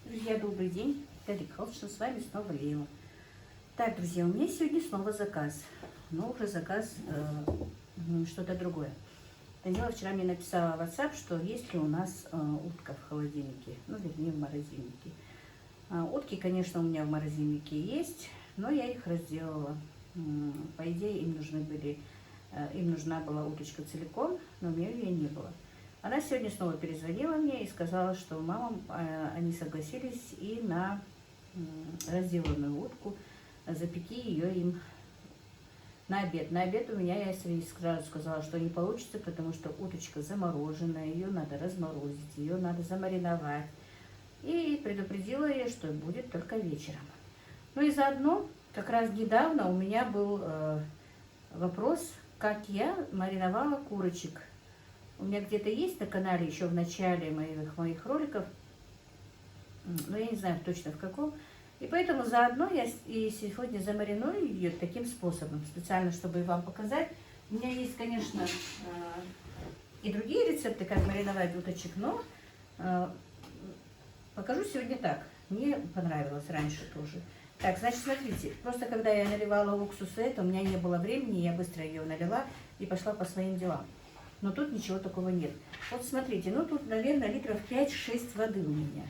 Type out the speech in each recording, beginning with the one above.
Друзья, добрый день. Дарья Холшина, с вами снова Лейла. Так, друзья, у меня сегодня снова заказ. Но уже заказ что-то другое. Данила вчера мне написала в WhatsApp, что есть ли у нас утка в холодильнике. Ну, вернее, в морозильнике. Утки, конечно, у меня в морозильнике есть, но я их разделала. По идее, им нужна была уточка целиком, но у меня ее не было. Она сегодня снова перезвонила мне и сказала, что мама, они согласились и на разделанную утку запеки ее им на обед. На обед у меня, я сразу сказала, что не получится, потому что уточка замороженная, ее надо разморозить, ее надо замариновать. И предупредила ее, что будет только вечером. Ну и заодно, как раз недавно у меня был вопрос, как я мариновала курочек. У меня где-то есть на канале еще в начале моих роликов, но я не знаю точно в каком. И поэтому заодно я и сегодня замариную ее таким способом, специально, чтобы вам показать. У меня есть, конечно, и другие рецепты, как мариновать уточек, но покажу сегодня так. Мне понравилось раньше тоже. Так, значит, смотрите, просто когда я наливала уксус, у меня не было времени, я быстро ее налила и пошла по своим делам. Но тут ничего такого нет. Вот смотрите, ну тут, наверное, литров 5-6 воды у меня.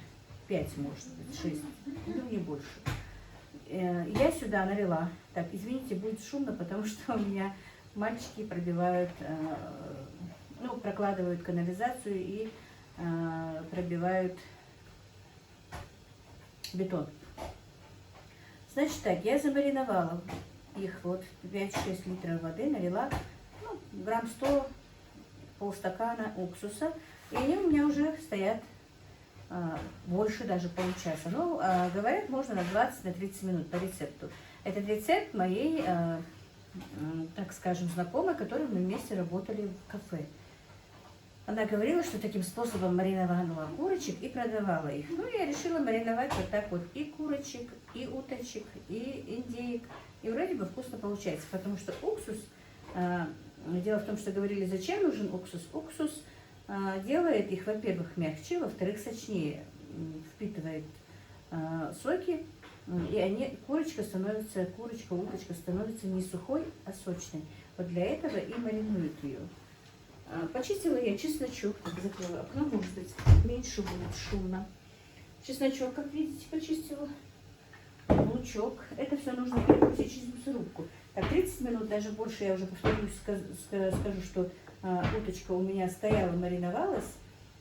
5, может быть, 6, ну не больше. Я сюда налила. Так, извините, будет шумно, потому что у меня мальчики пробивают, ну, прокладывают канализацию и пробивают бетон. Значит так, я замариновала их, вот 5-6 литров воды налила, ну, грамм 100, полстакана уксуса, и они у меня уже стоят больше даже получаса. Ну, говорят, можно на 20-30 минут по рецепту. Этот рецепт моей, так скажем, знакомой, которой мы вместе работали в кафе. Она говорила, что таким способом мариновала курочек и продавала их. Ну, я решила мариновать вот так вот и курочек, и уточек, и индеек. И вроде бы вкусно получается, потому что уксус, дело в том, что говорили, зачем нужен уксус. Уксус делает их, во-первых, мягче, во-вторых, сочнее, впитывает соки, и уточка становится не сухой, а сочной. Вот для этого и маринуют ее. Почистила я чесночок, так закрыла окно, может быть, меньше будет шумно. Чесночок, как видите, почистила. Лучок. Это все нужно перекрутить через мясорубку. Так, 30 минут, даже больше, я уже повторюсь, скажу, что уточка у меня стояла, мариновалась.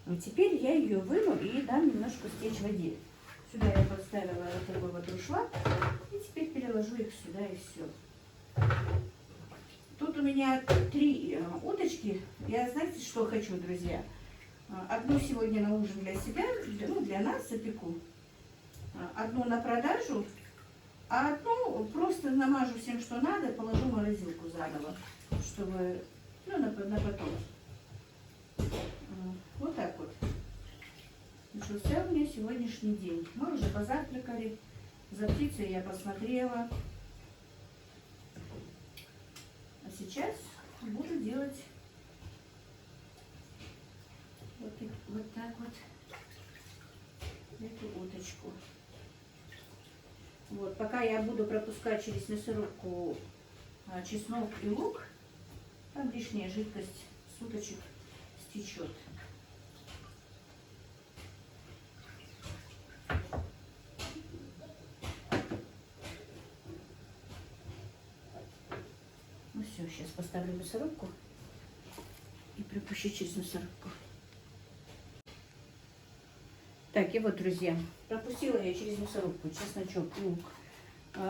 И теперь я ее выну и дам немножко стечь в воде. Сюда я поставила вот такой вот друшлаг. И теперь переложу их сюда, и все. Тут у меня 3 уточки. Я, знаете, что хочу, друзья? Одну сегодня на ужин для себя, ну, для нас запеку. Одну на продажу, а одну просто намажу всем, что надо, положу в морозилку заново, чтобы, ну, на потом. Вот так вот. Начался у меня сегодняшний день. Мы уже позавтракали, за птицей я посмотрела. А сейчас буду делать вот так вот эту уточку. Вот, пока я буду пропускать через мясорубку чеснок и лук, там лишняя жидкость с уточек стечет. Ну все, сейчас поставлю мясорубку и пропущу через мясорубку. Так, и вот, друзья, пропустила я через мясорубку чесночок, лук.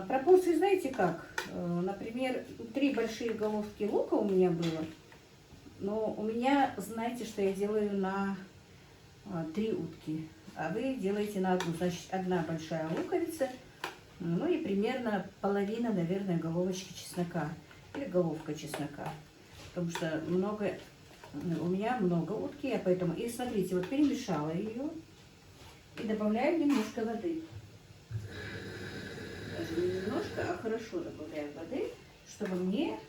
Пропорции знаете как? Например, 3 большие головки лука у меня было, но у меня, знаете, что я делаю на 3 утки, а вы делаете на одну. Значит, 1 большая луковица, ну и примерно половина, наверное, головочки чеснока или головка чеснока, потому что у меня много утки, я поэтому... И смотрите, вот перемешала ее. И добавляю немножко воды. Даже не немножко, а хорошо добавляю воды, чтобы мне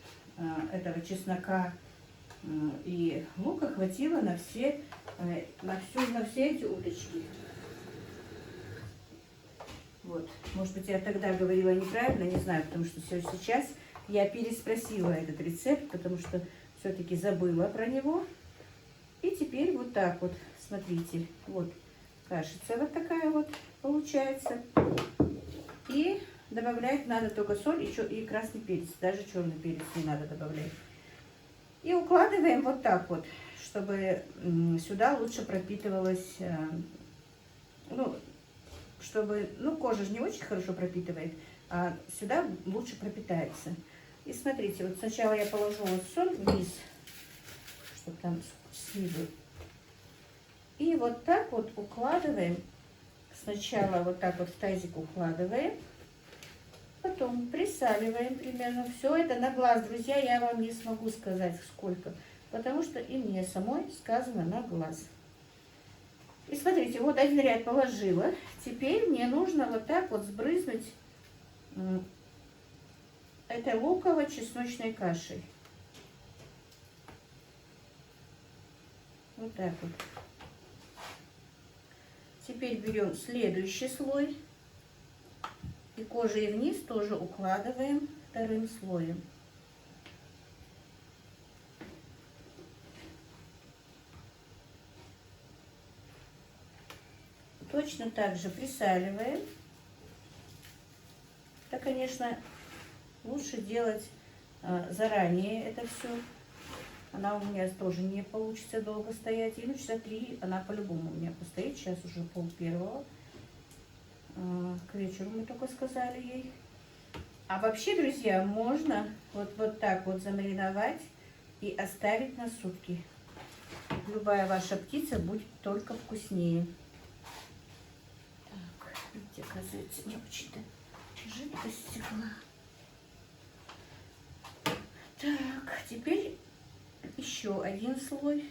этого чеснока и лука хватило на все эти уточки. Вот. Может быть, я тогда говорила неправильно, не знаю, потому что сейчас я переспросила этот рецепт, потому что все-таки забыла про него. И теперь вот так вот, смотрите, вот кашица вот такая вот получается. И добавлять надо только соль и красный перец, даже черный перец не надо добавлять. И укладываем вот так вот, чтобы сюда лучше пропитывалась, ну, чтобы, ну, кожа же не очень хорошо пропитывает, а сюда лучше пропитается. И смотрите, вот сначала я положу вот соль вниз, чтобы там снизу. И вот так вот укладываем. Сначала вот так вот в тазик укладываем, потом присаливаем примерно. Все это на глаз, друзья, я вам не смогу сказать сколько, потому что и мне самой сказано на глаз. И смотрите, вот один ряд положила. Теперь мне нужно вот так вот сбрызнуть этой луково-чесночной кашей. Вот так вот. Теперь берем следующий слой. И кожей вниз тоже укладываем вторым слоем. Точно так же присаливаем. Это, конечно, лучше делать заранее это все. Она у меня тоже не получится долго стоять. И ну, часа 3 она по-любому у меня постоит. Сейчас уже 12:30. К вечеру мы только сказали ей. А вообще, друзья, можно вот так вот замариновать и оставить на сутки. Любая ваша птица будет только вкуснее. Так, видите, оказывается, не очень-то жидкость стекла. Так, теперь еще один слой.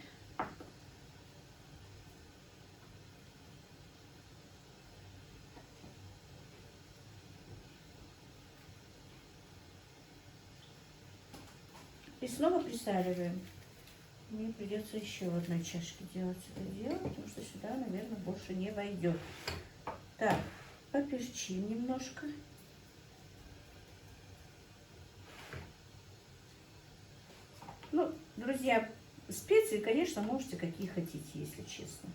И снова присаливаем. Мне придется еще в одной чашке делать это дело, потому что сюда, наверное, больше не войдет. Так, поперчим немножко. Ну, друзья, специи, конечно, можете какие хотите, если честно.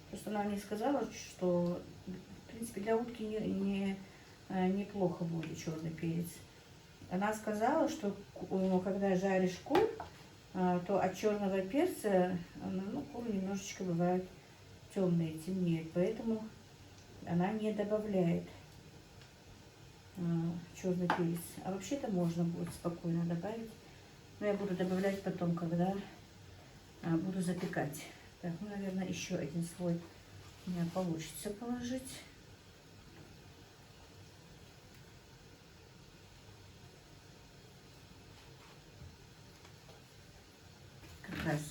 Просто она мне сказала, что, в принципе, для утки неплохо будет черный перец. Она сказала, что когда жаришь кур, то от черного перца, ну, куры немножечко бывают темные, темнеют, поэтому она не добавляет черный перец. А вообще-то можно будет спокойно добавить. Но я буду добавлять потом, когда буду запекать. Так, ну, наверное, еще один слой у меня получится положить. Как раз.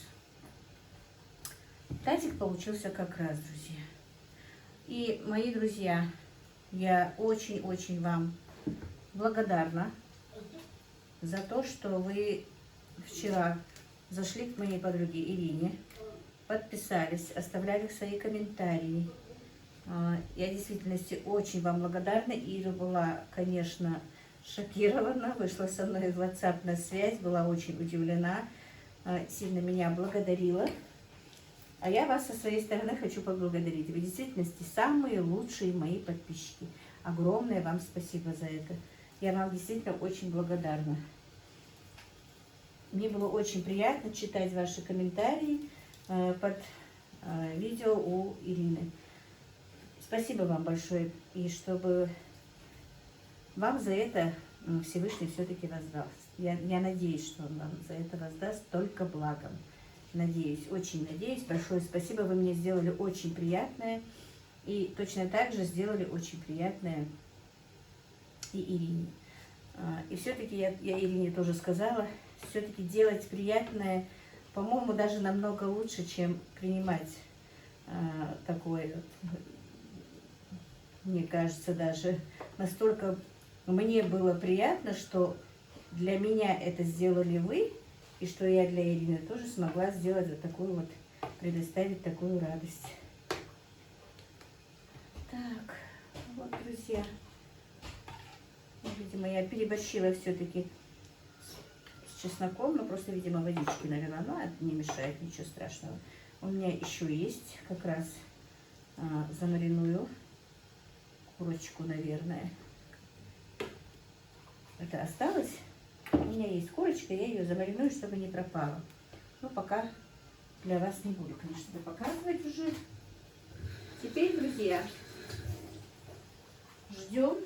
Тазик получился как раз, друзья. И, мои друзья, я очень-очень вам благодарна за то, что вы вчера зашли к моей подруге Ирине, подписались, оставляли свои комментарии. Я в действительности очень вам благодарна. Ира была, конечно, шокирована, вышла со мной в WhatsApp на связь, была очень удивлена, сильно меня благодарила. А я вас со своей стороны хочу поблагодарить. Вы в действительности самые лучшие мои подписчики. Огромное вам спасибо за это. Я вам действительно очень благодарна. Мне было очень приятно читать ваши комментарии под видео у Ирины. Спасибо вам большое. И чтобы вам за это Всевышний все-таки воздаст. Я надеюсь, что он вам за это воздаст только благом. Надеюсь, очень надеюсь. Большое спасибо. Вы мне сделали очень приятное. И точно так же сделали очень приятное и Ирине. И все-таки я Ирине тоже сказала, все-таки делать приятное, по-моему, даже намного лучше, чем принимать такое. Мне кажется, даже настолько мне было приятно, что для меня это сделали вы, и что я для Ирины тоже смогла сделать вот такую вот, предоставить такую радость. Так, вот, друзья. Видимо, я переборщила все-таки с чесноком, но просто, видимо, водички налила. Но это не мешает, ничего страшного. У меня еще есть, как раз замариную курочку, наверное. Это осталось. У меня есть курочка, я ее замариную, чтобы не пропала. Но пока для вас не буду, конечно, показывать уже. Теперь, друзья, ждем,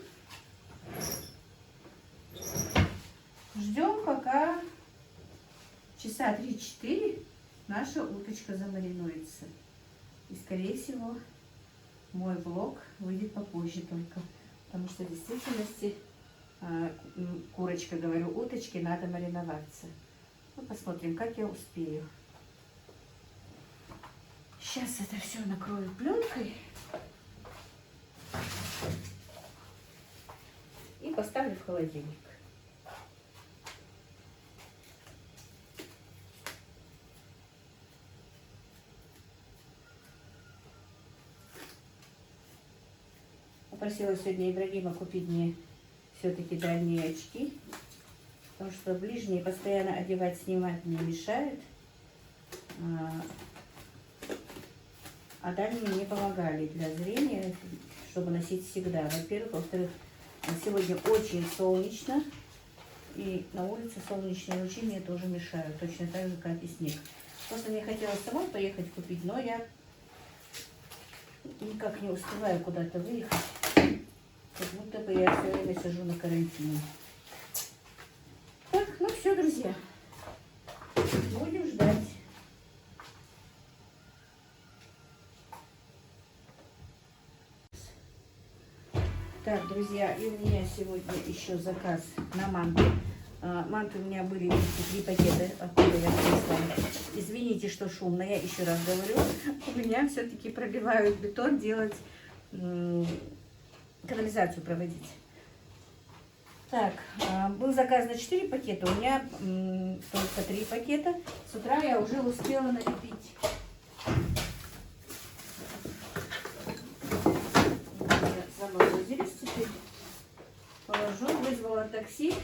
пока часа 3-4 наша уточка замаринуется. И, скорее всего, мой влог выйдет попозже только. Потому что в действительности курочка, говорю, уточки надо мариноваться. Ну, посмотрим, как я успею. Сейчас это все накрою пленкой. И поставлю в холодильник. Попросила сегодня Ибрагима купить мне все-таки дальние очки, потому что ближние постоянно одевать, снимать мне мешают, а дальние мне помогали для зрения, чтобы носить всегда. Во-первых, во-вторых, сегодня очень солнечно, и на улице солнечные лучи мне тоже мешают, точно так же, как и снег. Просто мне хотелось самой поехать купить, но я никак не успеваю куда-то выехать. Как будто бы я все время сижу на карантине. Так, ну все, друзья. Будем ждать. Так, друзья, и у меня сегодня еще заказ на манты. Манты у меня были 3 пакета, откуда я прислала. Извините, что шумно, я еще раз говорю. У меня все-таки пробивают бетон, делать... канализацию проводить. Так, был заказ на 4 пакета, у меня только 3 пакета. С утра я уже успела налепить. Заморозились теперь. Положу, вызвала такси.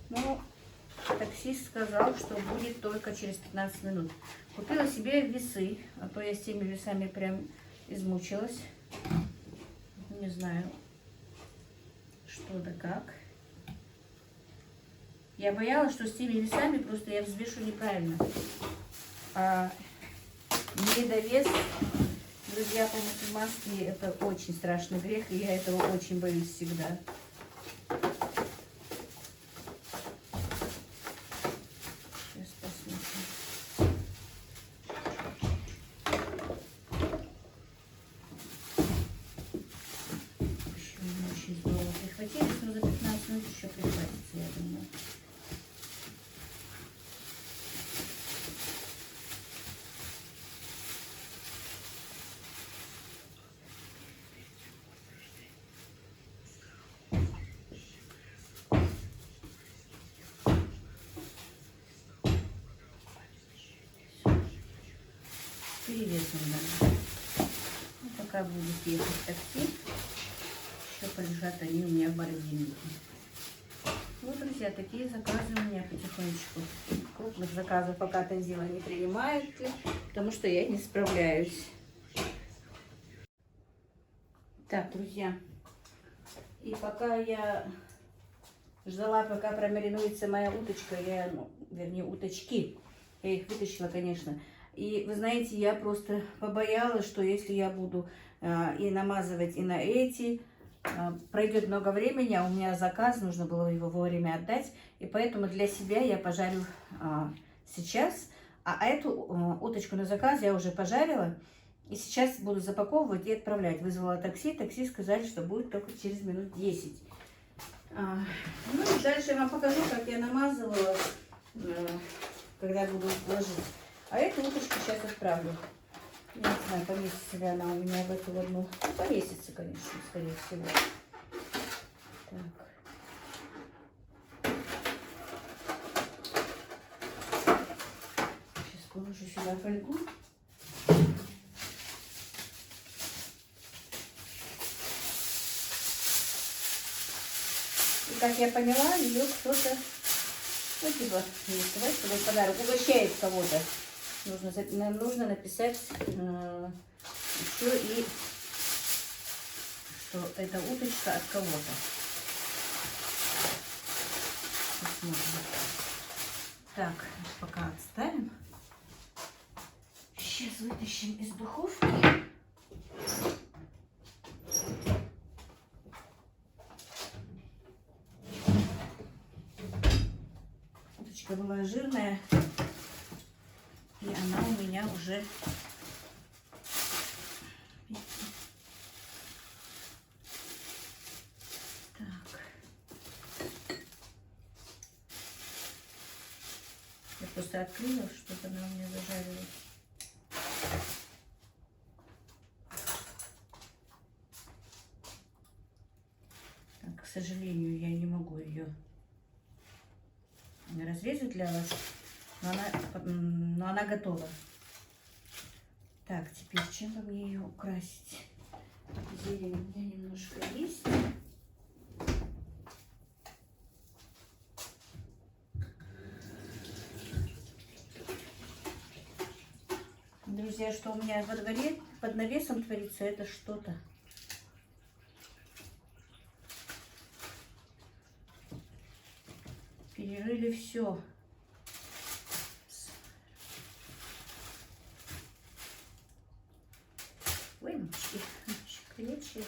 Но таксист сказал, что будет только через 15 минут. Купила себе весы, а то я с теми весами прям измучилась. Не знаю, что да как. Я боялась, что с теми весами просто я взвешу неправильно. А недовес, друзья, по мусульмански, это очень страшный грех, и я этого очень боюсь всегда. Сейчас посмотрим. Прихватились, но за 15 минут еще прихватится, я думаю. Перевесим, да. Ну, пока будет ехать такси. Полежат они у меня в морозильнике. Вот, друзья, такие заказы у меня потихонечку. Крупных заказов пока Танзила не принимает, потому что я не справляюсь. Так, друзья, и пока я ждала, пока промаринуется моя уточка, вернее, уточки, я их вытащила, конечно. И вы знаете, я просто побоялась, что если я буду и намазывать и на эти, пройдет много времени, а у меня заказ, нужно было его вовремя отдать, и поэтому для себя я пожарю сейчас, а эту уточку на заказ я уже пожарила, и сейчас буду запаковывать и отправлять. Вызвала такси, сказали, что будет только через минут 10. Ну и дальше я вам покажу, как я намазывала, когда буду ложить. А эту уточку сейчас отправлю. Я не знаю, поместится ли она у меня в эту одну. Ну, поместится, конечно, скорее всего. Так. Сейчас положу сюда фольгу. как я поняла, ее кто-то, ну, типа, не сказать, что это подарок, угощает кого-то. Нужно написать еще и, что это уточка от кого-то. Посмотрим. Так, пока отставим. Сейчас вытащим из духовки. Уточка была жирная, и она у меня уже просто открыла, чтобы она у меня зажарилась. Так, к сожалению, я не могу ее разрезать для вас, но она готова. Так, теперь чем бы мне ее украсить? Зелень у меня немножко есть. Друзья, что у меня во дворе под навесом творится, это что-то. Перерыли все. Ой, мочки, горячие.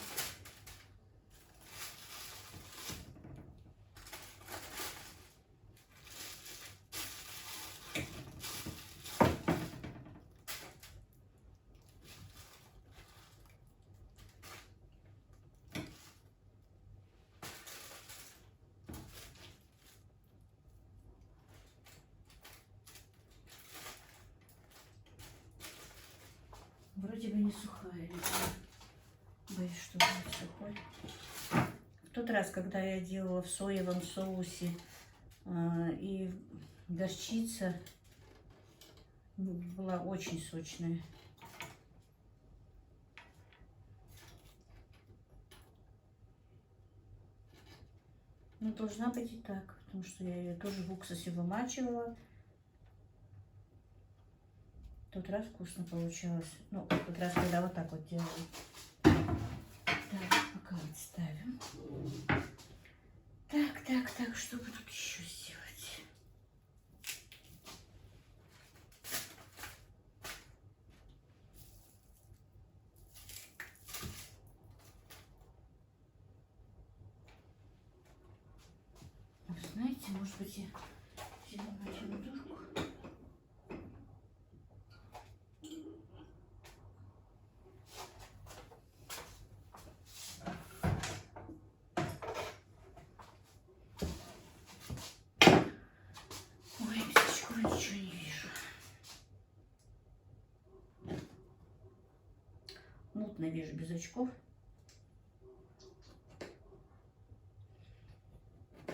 Вроде бы не сухая. Боюсь, что будет сухой. В тот раз, когда я делала в соевом соусе и горчица была очень сочная. Но должна быть и так, потому что я ее тоже в уксусе вымачивала. В тот раз вкусно получалось. Ну, в тот раз, когда вот так вот делала. Так, пока отставим. Так, что бы тут еще сделать? Вы знаете, может быть, я взяла темнотурку. Ничего не вижу. Мутно вижу без очков.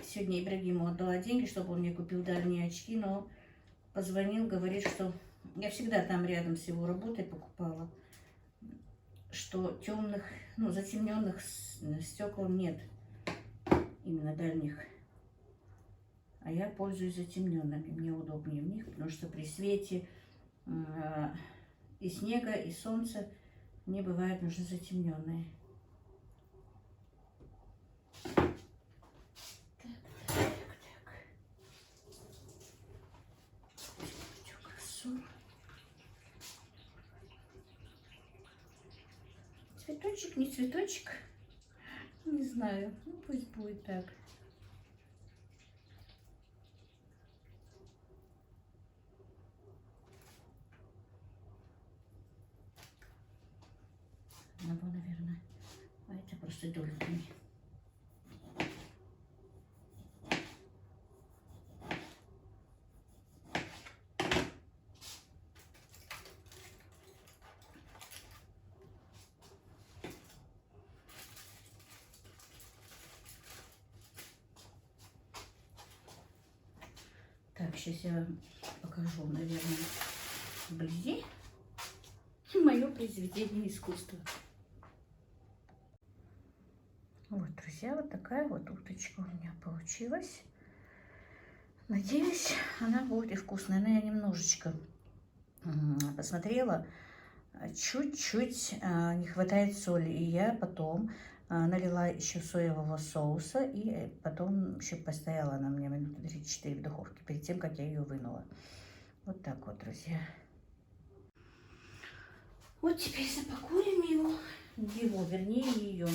Сегодня Ибрагиму отдала деньги, чтобы он мне купил дальние очки, но позвонил, говорит, что я всегда там рядом с его работой покупала, что темных, ну, затемненных стекол нет, именно дальних. А я пользуюсь затемненными, мне удобнее в них, потому что при свете и снега, и солнца мне бывает нужны затемненные. Цветочек, не цветочек, не знаю, ну пусть будет так. Надо, наверное, а это просто дольками. Так, сейчас я вам покажу, наверное, вблизи мое произведение искусства. Вот, друзья, вот такая вот уточка у меня получилась. Надеюсь, она будет и вкусная. Но я немножечко посмотрела, чуть-чуть не хватает соли. И я потом налила еще соевого соуса. И потом еще постояла она у меня минуты 3-4 в духовке, перед тем, как я ее вынула. Вот так вот, друзья. Вот теперь запакуем его, вернее ее.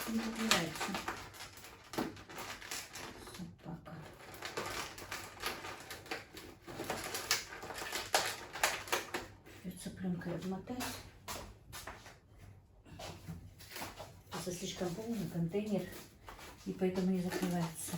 Не закрывается. Собака. Придется пленкой обмотать. Это слишком полный контейнер, и поэтому не закрывается.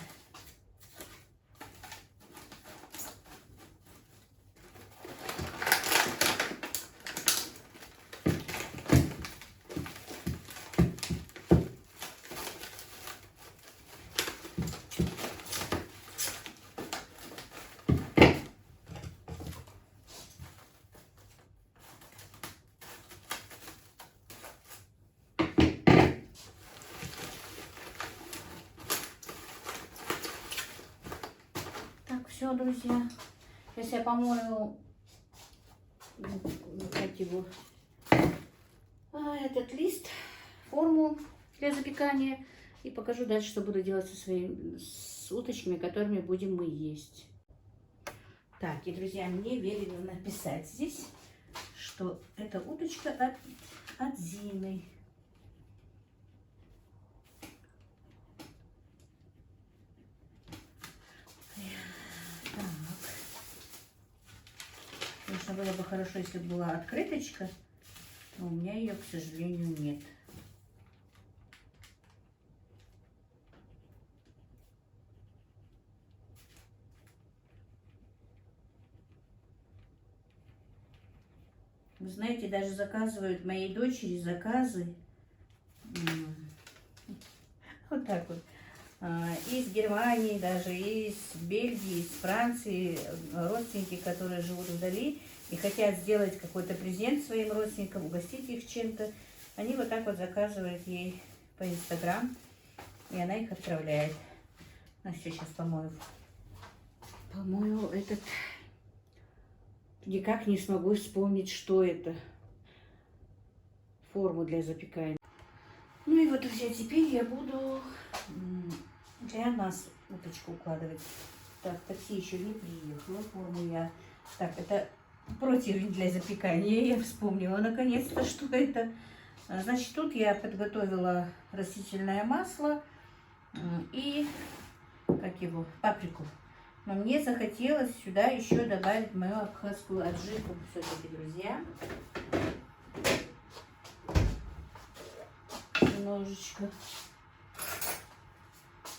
Все, друзья. Сейчас я помою этот лист, форму для запекания, и покажу дальше, что буду делать с уточками, которыми будем мы есть. Так, и, друзья, мне велено написать здесь, что это уточка от Зины. Конечно, было бы хорошо, если бы была открыточка, но у меня ее, к сожалению, нет. Вы знаете, даже заказывают моей дочери заказы. Вот так вот. Из Германии, даже из Бельгии, из Франции, родственники, которые живут вдали и хотят сделать какой-то презент своим родственникам, угостить их чем-то, они вот так вот заказывают ей по Инстаграм, и она их отправляет. Ну, сейчас помою. Помою этот... Никак не смогу вспомнить, что это. Форму для запекания. Ну и вот, друзья, теперь я буду для нас уточку укладывать. Так, такси еще не приехало, форму я... Так, это противень для запекания, я вспомнила наконец-то, что это. Значит, тут я подготовила растительное масло и, паприку. Но мне захотелось сюда еще добавить мою абхазскую аджику, все-таки, друзья. Немножечко.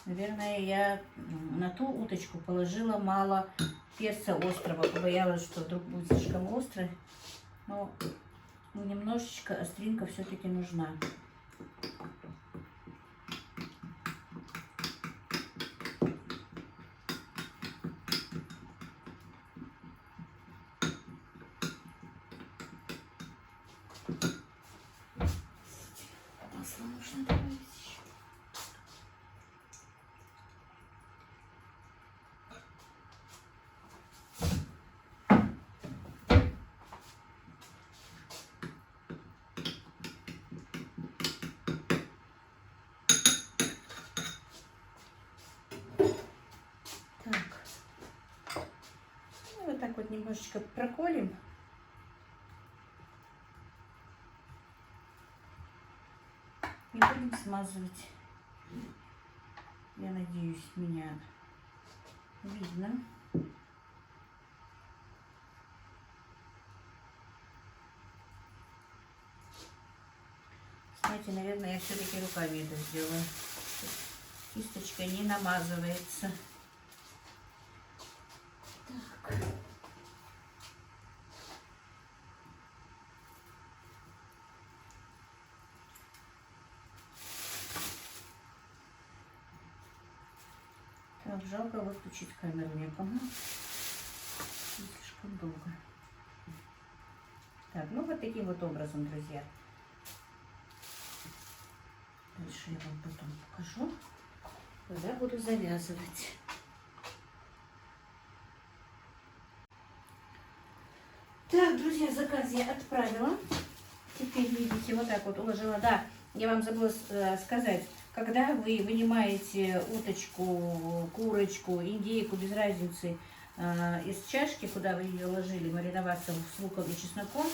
Наверное, я на ту уточку положила мало перца острого. Побоялась, что вдруг будет слишком острый. Но немножечко остринка все-таки нужна. Масло нужно добавить еще. Так. Вот так вот немножечко проколем. И будем смазывать. Я надеюсь, меня видно. Знаете, наверное, я все-таки руками это сделаю. Кисточка не намазывается. Так. Так, жалко выключить камеру мне, по-моему. Слишком долго. Так, ну вот таким вот образом, друзья. Дальше я вам потом покажу, когда буду завязывать. Так, друзья, заказ я отправила. Теперь, видите, вот так вот уложила. Да, я вам забыла сказать, когда вы вынимаете уточку, курочку, индейку, без разницы, из чашки, куда вы ее ложили мариноваться с луком и чесноком,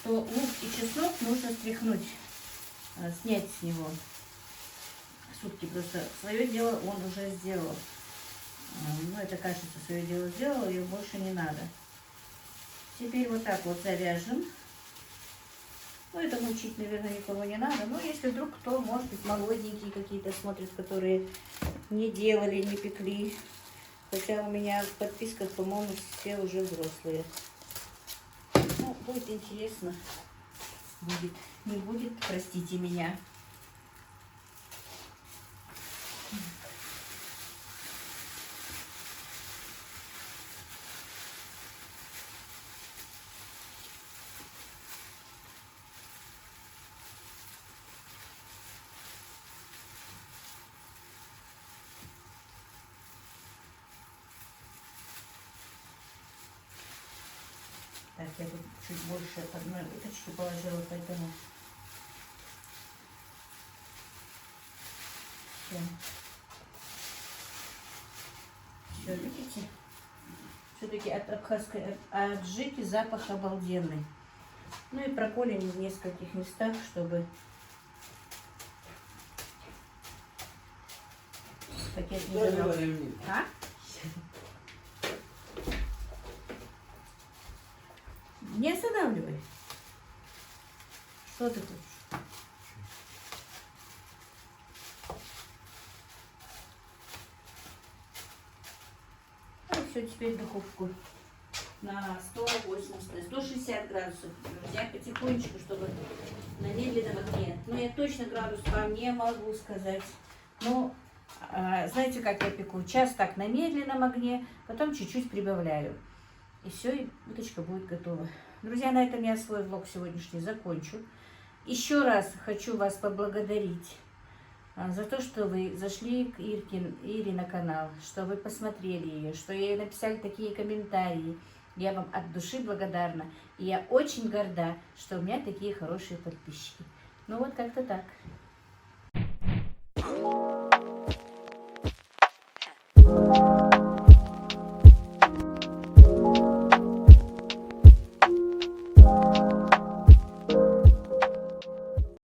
то лук и чеснок нужно стряхнуть, снять с него. Сутки просто свое дело он уже сделал. Ну, это кажется, свое дело сделала, ее больше не надо. Теперь вот так вот завяжем. Ну, это мучить, наверное, никого не надо. Но если вдруг кто, может быть, молоденькие какие-то смотрят, которые не делали, не пекли. Хотя у меня в подписках, по-моему, все уже взрослые. Ну, будет интересно. Будет. Не будет, простите меня. Так, я тут чуть больше одной уточки положила, поэтому все, видите? Все-таки от абхазской аджики запах обалденный. Ну и проколем в нескольких местах, чтобы пакет не замерз. А? Не останавливай. Что ты хочешь? Ну все, теперь духовку на 160 градусов. Друзья, потихонечку, чтобы на медленном огне. Но я точно градус вам не могу сказать. Но знаете, как я пеку? Час так на медленном огне, потом чуть-чуть прибавляю. И все, и уточка будет готова. Друзья, на этом я свой влог сегодняшний закончу. Еще раз хочу вас поблагодарить за то, что вы зашли к Ире на канал, что вы посмотрели ее, что ей написали такие комментарии. Я вам от души благодарна. И я очень горда, что у меня такие хорошие подписчики. Ну вот как-то так.